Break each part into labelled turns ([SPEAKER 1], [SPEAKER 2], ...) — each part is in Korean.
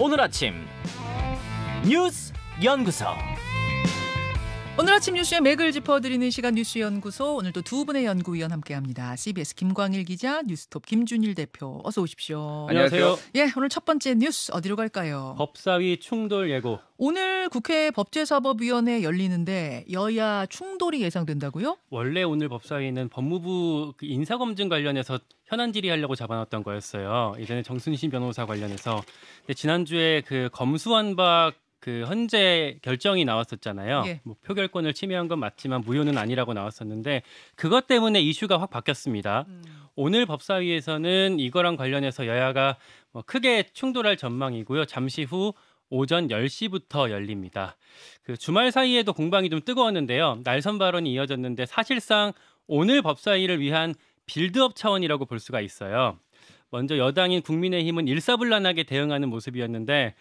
[SPEAKER 1] 오늘 아침 뉴스 연구소.
[SPEAKER 2] 오늘 아침 뉴스의 맥을 짚어드리는 시간 뉴스연구소. 오늘도 두 분의 연구위원 함께합니다. CBS 김광일 기자, 뉴스톱 김준일 대표. 어서 오십시오.
[SPEAKER 3] 안녕하세요.
[SPEAKER 2] 예, 오늘 첫 번째 뉴스 어디로 갈까요?
[SPEAKER 3] 법사위 충돌 예고.
[SPEAKER 2] 오늘 국회 법제사법위원회 열리는데 여야 충돌이 예상된다고요?
[SPEAKER 3] 원래 오늘 법사위는 법무부 인사검증 관련해서 현안 질의하려고 잡아놨던 거였어요. 이전에 정순신 변호사 관련해서. 근데 지난주에 그 검수완박 그 헌재 결정이 나왔었잖아요.
[SPEAKER 2] 예.
[SPEAKER 3] 뭐 표결권을 침해한 건 맞지만 무효는 아니라고 나왔었는데 그것 때문에 이슈가 확 바뀌었습니다. 오늘 법사위에서는 이거랑 관련해서 여야가 크게 충돌할 전망이고요. 잠시 후 오전 10시부터 열립니다. 그 주말 사이에도 공방이 좀 뜨거웠는데요. 날선 발언이 이어졌는데 사실상 오늘 법사위를 위한 빌드업 차원이라고 볼 수가 있어요. 먼저 여당인 국민의힘은 일사불란하게 대응하는 모습이었는데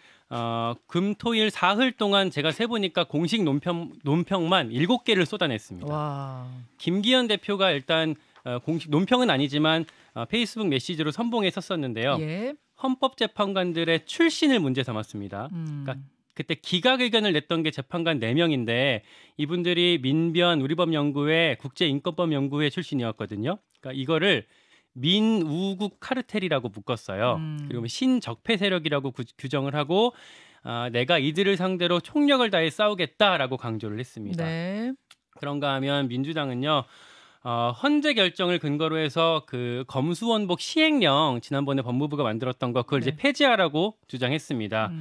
[SPEAKER 3] 금, 토, 일 사흘 동안 제가 세보니까 공식 논평만 7개를 쏟아냈습니다.
[SPEAKER 2] 와.
[SPEAKER 3] 김기현 대표가 일단 공식 논평은 아니지만 페이스북 메시지로 선봉했었었는데요.
[SPEAKER 2] 예.
[SPEAKER 3] 헌법재판관들의 출신을 문제 삼았습니다. 그러니까 그때 기각 의견을 냈던 게 재판관 4명인데 이분들이 민변 우리법연구회 국제인권법연구회 출신이었거든요. 그러니까 이거를 민우국 카르텔이라고 묶었어요. 그리고 신적폐 세력이라고 규정을 하고 내가 이들을 상대로 총력을 다해 싸우겠다라고 강조를 했습니다.
[SPEAKER 2] 네.
[SPEAKER 3] 그런가 하면 민주당은요. 헌재 결정을 근거로 해서 그 검수원복 시행령 지난번에 법무부가 만들었던 거 그걸
[SPEAKER 2] 네.
[SPEAKER 3] 이제 폐지하라고 주장했습니다.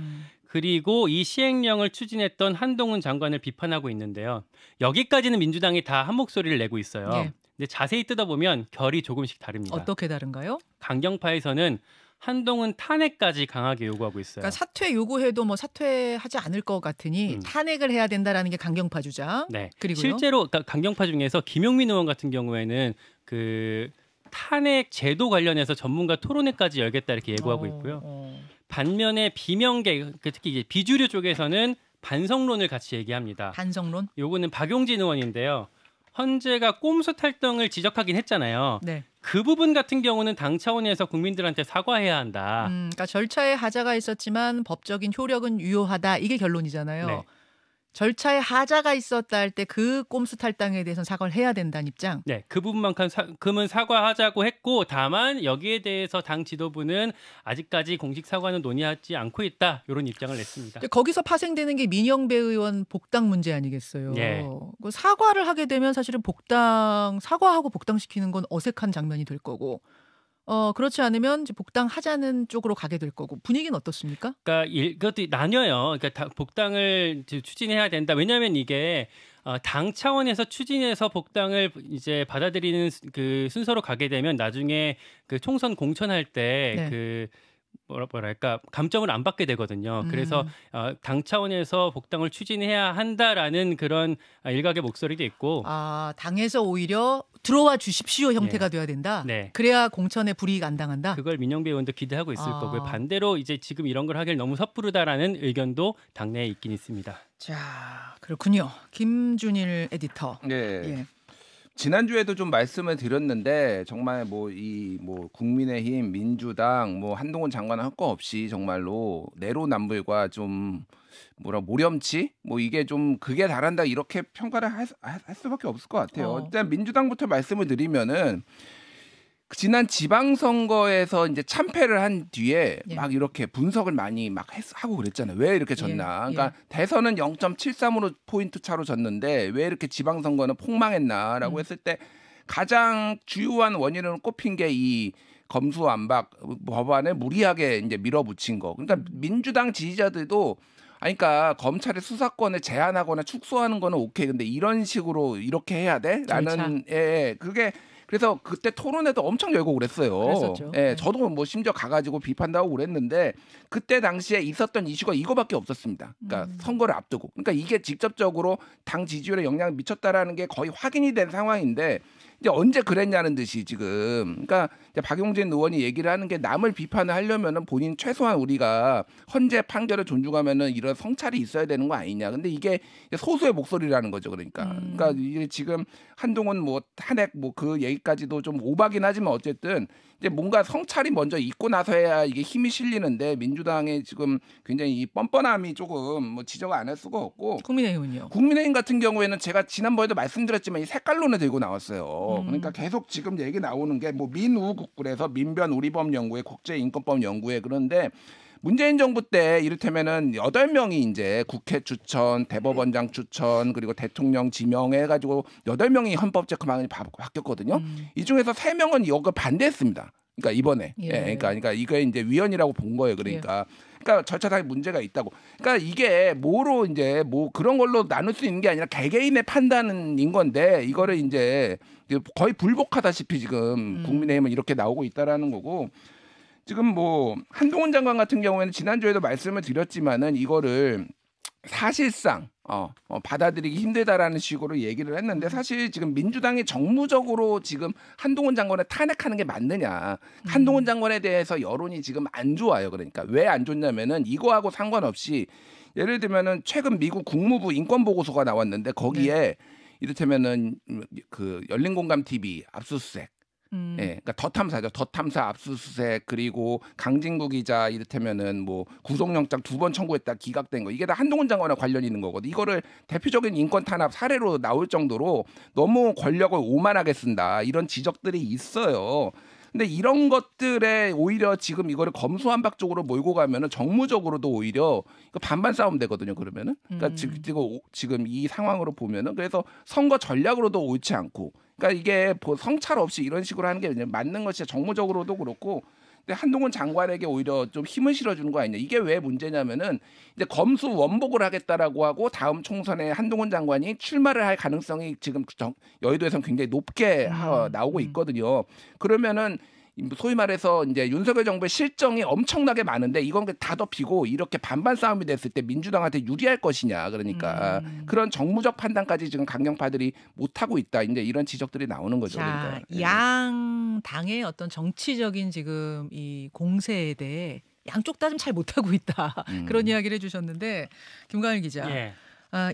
[SPEAKER 3] 그리고 이 시행령을 추진했던 한동훈 장관을 비판하고 있는데요. 여기까지는 민주당이 다 한 목소리를 내고 있어요.
[SPEAKER 2] 예.
[SPEAKER 3] 근데 자세히 뜯어보면 결이 조금씩 다릅니다.
[SPEAKER 2] 어떻게 다른가요?
[SPEAKER 3] 강경파에서는 한동훈 탄핵까지 강하게 요구하고 있어요.
[SPEAKER 2] 그러니까 사퇴 요구해도 뭐 사퇴하지 않을 것 같으니 탄핵을 해야 된다라는 게 강경파 주장.
[SPEAKER 3] 네.
[SPEAKER 2] 그리고요?
[SPEAKER 3] 실제로 강경파 중에서 김용민 의원 같은 경우에는 그 탄핵 제도 관련해서 전문가 토론회까지 열겠다 이렇게 예고하고 있고요. 반면에 비명계 특히 이제 비주류 쪽에서는 반성론을 같이 얘기합니다.
[SPEAKER 2] 반성론?
[SPEAKER 3] 요거는 박용진 의원인데요. 헌재가 꼼수 탈당을 지적하긴 했잖아요.
[SPEAKER 2] 네.
[SPEAKER 3] 그 부분 같은 경우는 당 차원에서 국민들한테 사과해야 한다.
[SPEAKER 2] 그러니까 절차에 하자가 있었지만 법적인 효력은 유효하다. 이게 결론이잖아요.
[SPEAKER 3] 네.
[SPEAKER 2] 절차에 하자가 있었다 할 때 그 꼼수 탈당에 대해서는 사과를 해야 된다는 입장.
[SPEAKER 3] 네, 그 부분만큼은 사과하자고 했고 다만 여기에 대해서 당 지도부는 아직까지 공식 사과는 논의하지 않고 있다. 이런 입장을 냈습니다.
[SPEAKER 2] 거기서 파생되는 게 민영배 의원 복당 문제 아니겠어요.
[SPEAKER 3] 네.
[SPEAKER 2] 그 사과를 하게 되면 사실은 사과하고 복당시키는 건 어색한 장면이 될 거고 그렇지 않으면 이제 복당하자는 쪽으로 가게 될 거고 분위기는 어떻습니까?
[SPEAKER 3] 그러니까 이것도 나뉘어요. 그러니까 복당을 추진해야 된다. 왜냐하면 이게 당 차원에서 추진해서 복당을 이제 받아들이는 그 순서로 가게 되면 나중에 그 총선 공천할 때 그 뭐랄까 감점을 안 받게 되거든요. 그래서 당 차원에서 복당을 추진해야 한다라는 그런 일각의 목소리도 있고,
[SPEAKER 2] 당에서 오히려 들어와 주십시오 형태가 돼야 된다.
[SPEAKER 3] 네.
[SPEAKER 2] 그래야 공천에 불이익 안 당한다.
[SPEAKER 3] 그걸 민영배 의원도 기대하고 있을 거고요. 반대로 이제 지금 이런 걸 하길 너무 섣부르다라는 의견도 당내에 있긴 있습니다.
[SPEAKER 2] 자, 그렇군요. 김준일 에디터.
[SPEAKER 4] 네.
[SPEAKER 2] 예.
[SPEAKER 4] 지난주에도 좀 말씀을 드렸는데 정말 국민의힘, 민주당, 한동훈 장관은 할 거 없이 정말로 내로남불과 좀 모렴치 이게 좀 극에 달한다 이렇게 평가를 할 수밖에 없을 것 같아요. 일단 민주당부터 말씀을 드리면은 지난 지방선거에서 이제 참패를 한 뒤에 막 이렇게 분석을 많이 막 하고 그랬잖아요. 왜 이렇게 졌나? 그러니까 대선은 0.73으로 포인트 차로 졌는데 왜 이렇게 지방선거는 폭망했나라고 했을 때 가장 주요한 원인으로 꼽힌 게 이 검수완박 법안을 무리하게 이제 밀어붙인 거. 그러니까 민주당 지지자들도 그러니까 검찰의 수사권을 제한하거나 축소하는 거는 오케이. 근데 이런 식으로 이렇게 해야 돼? 라는 그게 그래서 그때 토론회도 엄청 열고 그랬어요.
[SPEAKER 2] 그랬었죠.
[SPEAKER 4] 예, 저도 심지어 가가지고 비판도 하고 그랬는데 그때 당시에 있었던 이슈가 이거밖에 없었습니다. 그러니까 선거를 앞두고. 그러니까 이게 직접적으로 당 지지율에 영향을 미쳤다라는 게 거의 확인이 된 상황인데 이제 언제 그랬냐는 듯이 지금 그러니까 이제 박용진 의원이 얘기를 하는 게 남을 비판을 하려면은 본인 최소한 우리가 헌재 판결을 존중하면은 이런 성찰이 있어야 되는 거 아니냐. 근데 이게 소수의 목소리라는 거죠. 그러니까 이게 지금 한동훈 뭐 탄핵 뭐 그 얘기까지도 좀 오바긴 하지만 어쨌든 이제 뭔가 성찰이 먼저 있고 나서야 이게 힘이 실리는데 민주당의 지금 굉장히 이 뻔뻔함이 조금 뭐 지적을 안 할 수가 없고
[SPEAKER 2] 국민의힘은요?
[SPEAKER 4] 국민의힘 같은 경우에는 제가 지난번에도 말씀드렸지만 이 색깔론을 들고 나왔어요. 그러니까 계속 지금 얘기 나오는 게 뭐 민우국군에서 민변 우리법 연구회 국제인권법 연구회 그런데 문재인 정부 때 이를테면은 8명이 이제 국회 추천, 대법원장 추천, 그리고 대통령 지명해 가지고 8명이 헌법재판관이 바뀌었거든요. 이 중에서 3명은 이거 반대했습니다. 그러니까 이번에.
[SPEAKER 2] 예.
[SPEAKER 4] 그러니까 이게 이제 위헌이라고 본 거예요. 그러니까. 그러니까 절차상의 문제가 있다고. 그러니까 이게 뭐로 이제 뭐 그런 걸로 나눌 수 있는 게 아니라 개개인의 판단인 건데 이거를 이제 거의 불복하다시피 지금 국민의힘은 이렇게 나오고 있다라는 거고. 지금 뭐 한동훈 장관 같은 경우에는 지난주에도 말씀을 드렸지만은 이거를 사실상 받아들이기 힘들다라는 식으로 얘기를 했는데 사실 지금 민주당이 정무적으로 지금 한동훈 장관을 탄핵하는 게 맞느냐. 한동훈 장관에 대해서 여론이 지금 안 좋아요. 그러니까 왜 안 좋냐면은 이거하고 상관없이 예를 들면은 최근 미국 국무부 인권보고서가 나왔는데 거기에 이를테면은 그 열린공감 TV 압수수색 예, 그러니까 더 탐사죠. 더 탐사 압수수색 그리고 강진구 기자 이를테면은 뭐 구속영장 2번 청구했다 기각된 거 이게 다 한동훈 장관과 관련 있는 거거든. 이거를 대표적인 인권 탄압 사례로 나올 정도로 너무 권력을 오만하게 쓴다 이런 지적들이 있어요. 근데 이런 것들에 오히려 지금 이거를 검수완박 쪽으로 몰고 가면은 정무적으로도 오히려 이거 반반 싸움 되거든요. 그러면은 그러니까 지금 이 상황으로 보면은 그래서 선거 전략으로도 옳지 않고. 그러니까 이게 성찰 없이 이런 식으로 하는 게 맞는 것이 정무적으로도 그렇고 근데 한동훈 장관에게 오히려 좀 힘을 실어주는 거 아니냐. 이게 왜 문제냐면은 이제 검수 원복을 하겠다라고 하고 다음 총선에 한동훈 장관이 출마를 할 가능성이 지금 여의도에서는 굉장히 높게 나오고 있거든요. 그러면은 소위 말해서 이제 윤석열 정부의 실정이 엄청나게 많은데 이건 다 덮이고 이렇게 반반 싸움이 됐을 때 민주당한테 유리할 것이냐. 그러니까 그런 정무적 판단까지 지금 강경파들이 못 하고 있다. 이제 이런 지적들이 나오는 거죠.
[SPEAKER 2] 자,
[SPEAKER 4] 그러니까.
[SPEAKER 2] 양 당의 어떤 정치적인 지금 이 공세에 대해 양쪽 다 좀 잘 못하고 있다. 그런 이야기를 해주셨는데 김광일 기자.
[SPEAKER 3] 예.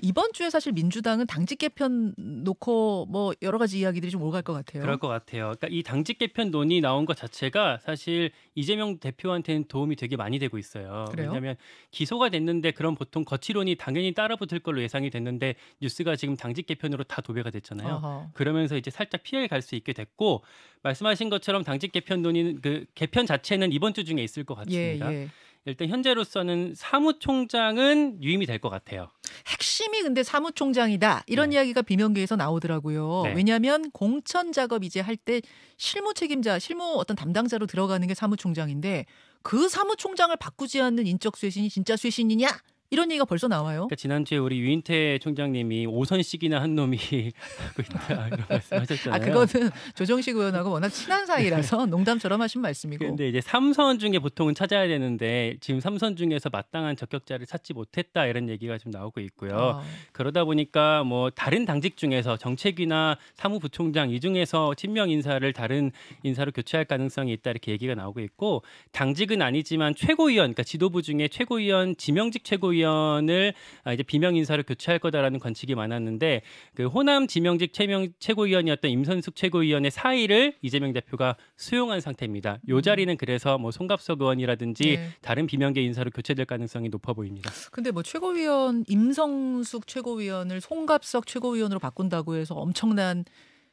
[SPEAKER 2] 이번 주에 사실 민주당은 당직 개편 놓고 뭐 여러 가지 이야기들이 좀 오갈 것 같아요.
[SPEAKER 3] 그럴 것 같아요. 그러니까 이 당직 개편 논의 나온 것 자체가 사실 이재명 대표한테는 도움이 되게 많이 되고 있어요.
[SPEAKER 2] 그래요?
[SPEAKER 3] 왜냐하면 기소가 됐는데 그럼 보통 거취론이 당연히 따라붙을 걸로 예상이 됐는데 뉴스가 지금 당직 개편으로 다 도배가 됐잖아요.
[SPEAKER 2] 어허.
[SPEAKER 3] 그러면서 이제 살짝 피해 갈 수 있게 됐고 말씀하신 것처럼 당직 개편 논의는 그 개편 자체는 이번 주 중에 있을 것 같습니다.
[SPEAKER 2] 예.
[SPEAKER 3] 일단 현재로서는 사무총장은 유임이 될 것 같아요.
[SPEAKER 2] 핵심이 근데 사무총장이다. 이런
[SPEAKER 3] 네.
[SPEAKER 2] 이야기가 비명계에서 나오더라고요.
[SPEAKER 3] 네.
[SPEAKER 2] 왜냐하면 공천 작업 이제 할 때 실무 책임자, 실무 어떤 담당자로 들어가는 게 사무총장인데 그 사무총장을 바꾸지 않는 인적 쇄신이 진짜 쇄신이냐? 이런 얘기가 벌써 나와요.
[SPEAKER 3] 그러니까 지난주에 우리 유인태 총장님이 5선씩이나 한 놈이 하고 있다 이런 말씀하셨잖아요.
[SPEAKER 2] 그거는 조정식 의원하고 워낙 친한 사이라서 농담처럼 하신 말씀이고.
[SPEAKER 3] 그런데 이제 3선 중에 보통은 찾아야 되는데 지금 3선 중에서 마땅한 적격자를 찾지 못했다 이런 얘기가 좀 나오고 있고요. 그러다 보니까 뭐 다른 당직 중에서 정책위나 사무부총장 이 중에서 친명 인사를 다른 인사로 교체할 가능성이 있다 이렇게 얘기가 나오고 있고 당직은 아니지만 최고위원, 그러니까 지도부 중에 최고위원, 지명직 최고위원을 이제 비명 인사로 교체할 거다라는 관측이 많았는데 그 호남 지명직 최고위원이었던 임선숙 최고위원의 사의를 이재명 대표가 수용한 상태입니다. 이 자리는 그래서 뭐 송갑석 의원이라든지
[SPEAKER 2] 네.
[SPEAKER 3] 다른 비명계 인사로 교체될 가능성이 높아 보입니다.
[SPEAKER 2] 근데 뭐 최고위원 임성숙 최고위원을 송갑석 최고위원으로 바꾼다고 해서 엄청난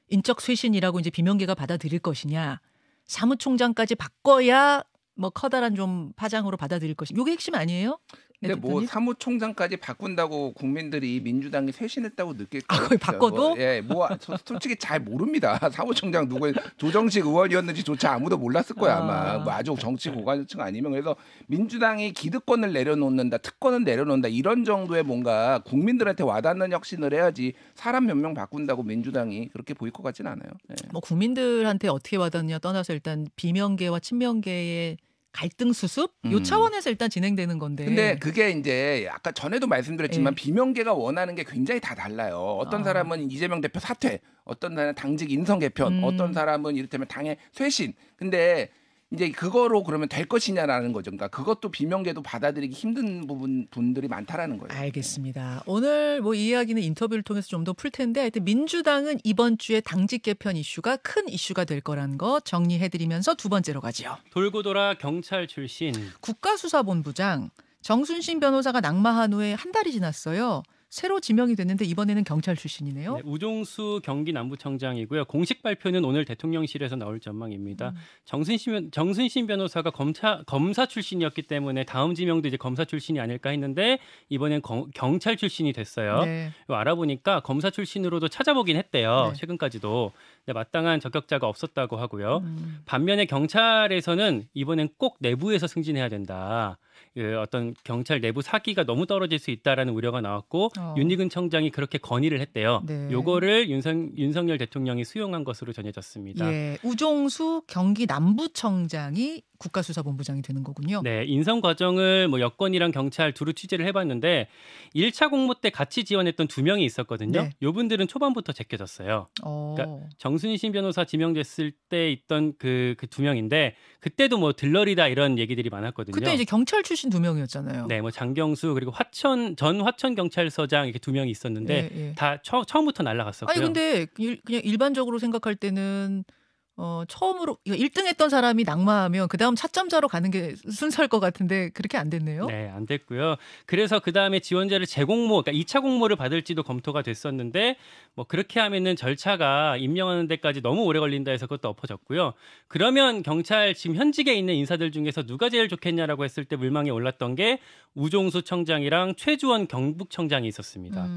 [SPEAKER 2] 인적 쇄신이라고 이제 비명계가 받아들일 것이냐? 사무총장까지 바꿔야 뭐 커다란 좀 파장으로 받아들일 것이냐? 이게 핵심 아니에요?
[SPEAKER 4] 근데 뭐 사무총장까지 바꾼다고 국민들이 민주당이 쇄신했다고 느낄 거예요.
[SPEAKER 2] 거의 바꿔도?
[SPEAKER 4] 예, 뭐 솔직히 잘 모릅니다. 사무총장 누구 조정식 의원이었는지조차 아무도 몰랐을 거야 아마. 뭐 아주 정치 고관층 아니면 그래서 민주당이 기득권을 내려놓는다, 특권을 내려놓는다 이런 정도의 뭔가 국민들한테 와닿는 혁신을 해야지 사람 몇 명 바꾼다고 민주당이 그렇게 보일 것 같진 않아요. 예.
[SPEAKER 2] 뭐 국민들한테 어떻게 와닿느냐 떠나서 일단 비명계와 친명계의 갈등 수습 요 차원에서 일단 진행되는 건데.
[SPEAKER 4] 근데 그게 이제 아까 전에도 말씀드렸지만 비명계가 원하는 게 굉장히 다 달라요. 어떤 사람은 이재명 대표 사퇴, 어떤 사람은 당직 인선 개편, 어떤 사람은 이를테면 당의 쇄신. 근데 이제 그거로 그러면 될 것이냐라는 거죠. 그러니까 그것도 비명계도 받아들이기 힘든 분들이 많다라는 거예요.
[SPEAKER 2] 알겠습니다. 오늘 뭐 이 이야기는 인터뷰를 통해서 좀 더 풀 텐데 하여튼 민주당은 이번 주에 당직 개편 이슈가 큰 이슈가 될 거라는 거 정리해드리면서 두 번째로 가죠.
[SPEAKER 3] 돌고 돌아 경찰 출신
[SPEAKER 2] 국가수사본부장 정순신 변호사가 낙마한 후에 한 달이 지났어요. 새로 지명이 됐는데 이번에는 경찰 출신이네요.
[SPEAKER 3] 네, 우종수 경기 남부청장이고요. 공식 발표는 오늘 대통령실에서 나올 전망입니다. 정순신 변호사가 검사 출신이었기 때문에 다음 지명도 이제 검사 출신이 아닐까 했는데 이번엔 경찰 출신이 됐어요.
[SPEAKER 2] 네.
[SPEAKER 3] 알아보니까 검사 출신으로도 찾아보긴 했대요.
[SPEAKER 2] 네.
[SPEAKER 3] 최근까지도. 마땅한 적격자가 없었다고 하고요. 반면에 경찰에서는 이번엔 꼭 내부에서 승진해야 된다. 어떤 경찰 내부 사기가 너무 떨어질 수 있다라는 우려가 나왔고 윤희근 청장이 그렇게 건의를 했대요.
[SPEAKER 2] 네.
[SPEAKER 3] 요거를 윤석열 대통령이 수용한 것으로 전해졌습니다.
[SPEAKER 2] 예, 우종수 경기 남부청장이 국가수사본부장이 되는 거군요.
[SPEAKER 3] 네, 인선 과정을 뭐 여권이랑 경찰 두루 취재를 해봤는데 1차 공모 때 같이 지원했던 2명이 있었거든요.
[SPEAKER 2] 네.
[SPEAKER 3] 요분들은 초반부터 제껴졌어요. 그러니까 정순신 변호사 지명됐을 때 있던 그 2명인데 그때도 뭐 들러리다 이런 얘기들이 많았거든요.
[SPEAKER 2] 그때 이제 경찰 출신 2명이었잖아요.
[SPEAKER 3] 네, 뭐 장경수 그리고 전 화천 경찰서장 이렇게 2명이 있었는데
[SPEAKER 2] 예.
[SPEAKER 3] 다 처음부터 날아갔었고요.
[SPEAKER 2] 아니 근데 그냥 일반적으로 생각할 때는 처음으로 1등 했던 사람이 낙마하면 그다음 차점자로 가는 게 순서일 것 같은데 그렇게 안 됐네요.
[SPEAKER 3] 네, 안 됐고요. 그래서 그다음에 지원자를 재공모, 그러니까 2차 공모를 받을지도 검토가 됐었는데 뭐 그렇게 하면은 절차가 임명하는 데까지 너무 오래 걸린다 해서 그것도 엎어졌고요. 그러면 경찰 지금 현직에 있는 인사들 중에서 누가 제일 좋겠냐라고 했을 때 물망에 올랐던 게 우종수 청장이랑 최주원 경북청장이 있었습니다.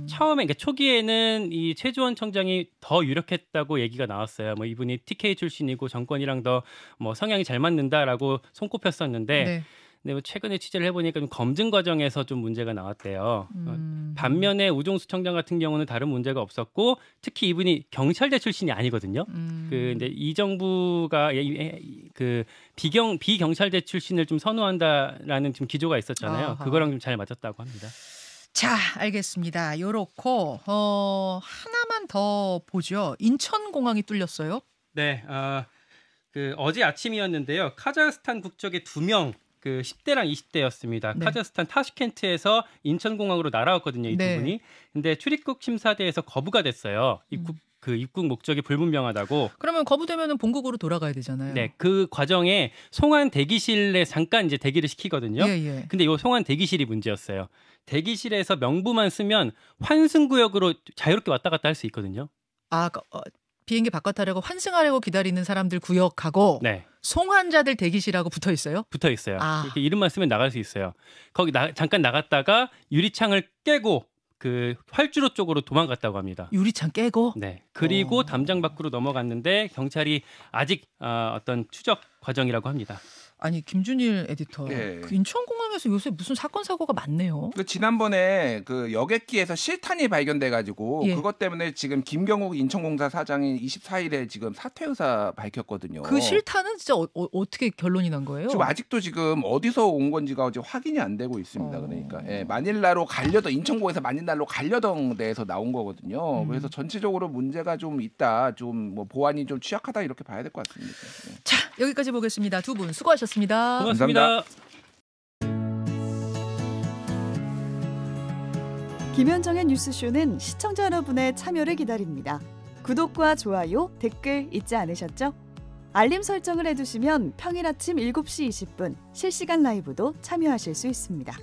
[SPEAKER 3] 처음에 그러니까 초기에는 이 최주원 청장이 더 유력했다고 얘기가 나왔어요. 뭐 이분이 TK 출신이고 정권이랑 더 뭐 성향이 잘 맞는다라고 손꼽혔었는데
[SPEAKER 2] 네.
[SPEAKER 3] 근데 뭐 최근에 취재를 해보니까 좀 검증 과정에서 좀 문제가 나왔대요. 반면에 우종수 청장 같은 경우는 다른 문제가 없었고 특히 이분이 경찰대 출신이 아니거든요. 근데 이 정부가 그 비경찰대 출신을 좀 선호한다라는 좀 기조가 있었잖아요.
[SPEAKER 2] 아하.
[SPEAKER 3] 그거랑 좀 잘 맞았다고 합니다.
[SPEAKER 2] 자, 알겠습니다. 요렇고 하나만 더 보죠. 인천공항이 뚫렸어요.
[SPEAKER 3] 네, 어제 아침이었는데요. 카자흐스탄 국적의 2명, 그 10대랑 20대였습니다.
[SPEAKER 2] 네.
[SPEAKER 3] 카자흐스탄 타슈켄트에서 인천공항으로 날아왔거든요. 이
[SPEAKER 2] 네.
[SPEAKER 3] 두 분이. 근데 출입국 심사대에서 거부가 됐어요. 입국 목적이 불분명하다고.
[SPEAKER 2] 그러면 거부되면은 본국으로 돌아가야 되잖아요.
[SPEAKER 3] 네, 그 과정에 송환 대기실에 잠깐 이제 대기를 시키거든요.
[SPEAKER 2] 예.
[SPEAKER 3] 근데 이 송환 대기실이 문제였어요. 대기실에서 명부만 쓰면 환승구역으로 자유롭게 왔다 갔다 할 수 있거든요.
[SPEAKER 2] 비행기 바깥하려고 환승하려고 기다리는 사람들 구역하고
[SPEAKER 3] 네.
[SPEAKER 2] 송환자들 대기실하고 붙어 있어요?
[SPEAKER 3] 붙어 있어요.
[SPEAKER 2] 아.
[SPEAKER 3] 이렇게 이름만 쓰면 나갈 수 있어요. 거기 잠깐 나갔다가 유리창을 깨고 그 활주로 쪽으로 도망갔다고 합니다.
[SPEAKER 2] 유리창 깨고?
[SPEAKER 3] 네. 그리고 담장 밖으로 넘어갔는데 경찰이 아직 어떤 추적 과정이라고 합니다.
[SPEAKER 2] 아니 김준일 에디터,
[SPEAKER 4] 네.
[SPEAKER 2] 그 인천공항에서 요새 무슨 사건 사고가 많네요.
[SPEAKER 4] 그 지난번에 그 여객기에서 실탄이 발견돼가지고
[SPEAKER 2] 예.
[SPEAKER 4] 그것 때문에 지금 김경욱 인천공사 사장이 24일에 지금 사퇴 의사 밝혔거든요.
[SPEAKER 2] 그 실탄은 진짜 어떻게 결론이 난 거예요?
[SPEAKER 4] 지금 아직도 지금 어디서 온 건지가 지금 확인이 안 되고 있습니다. 그러니까 마닐라로 가려던 인천공에서 마닐라로 가려던 데에서 나온 거거든요. 그래서 전체적으로 문제가 좀 있다, 좀 뭐 보안이 좀 취약하다 이렇게 봐야 될 것 같습니다. 네.
[SPEAKER 2] 자, 여기까지 보겠습니다. 두 분 수고하셨습니다.
[SPEAKER 3] 고맙습니다.
[SPEAKER 5] 김현정의 뉴스쇼는 시청자 여러분의 참여를 기다립니다. 구독과 좋아요, 댓글 잊지 않으셨죠? 알림 설정을 해두시면 평일 아침 7시 20분 실시간 라이브도 참여하실 수 있습니다.